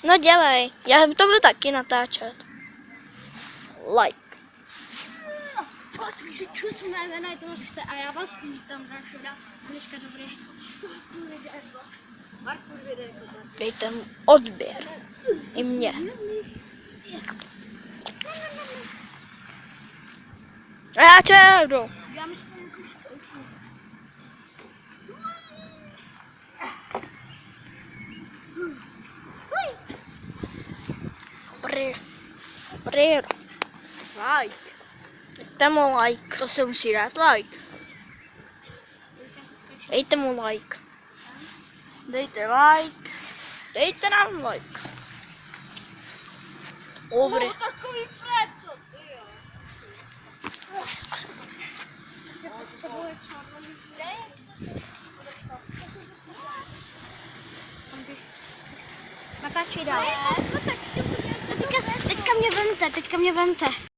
No dělej, já to budu taky natáčet. Like. Takže čus, mé jméno je Tomáš a já vás vítám na dneška dobrý. Dejte mu odběr. I mě. A já čedu. Já myslím, jako štojku. Prý. Like. Dejte mu like. To se musí dát like. Dejte mu like. Dejte like. Dejte nám like. Dobrý. No, takový preco, ty jo. Natáčí dál. Teďka mě vemte.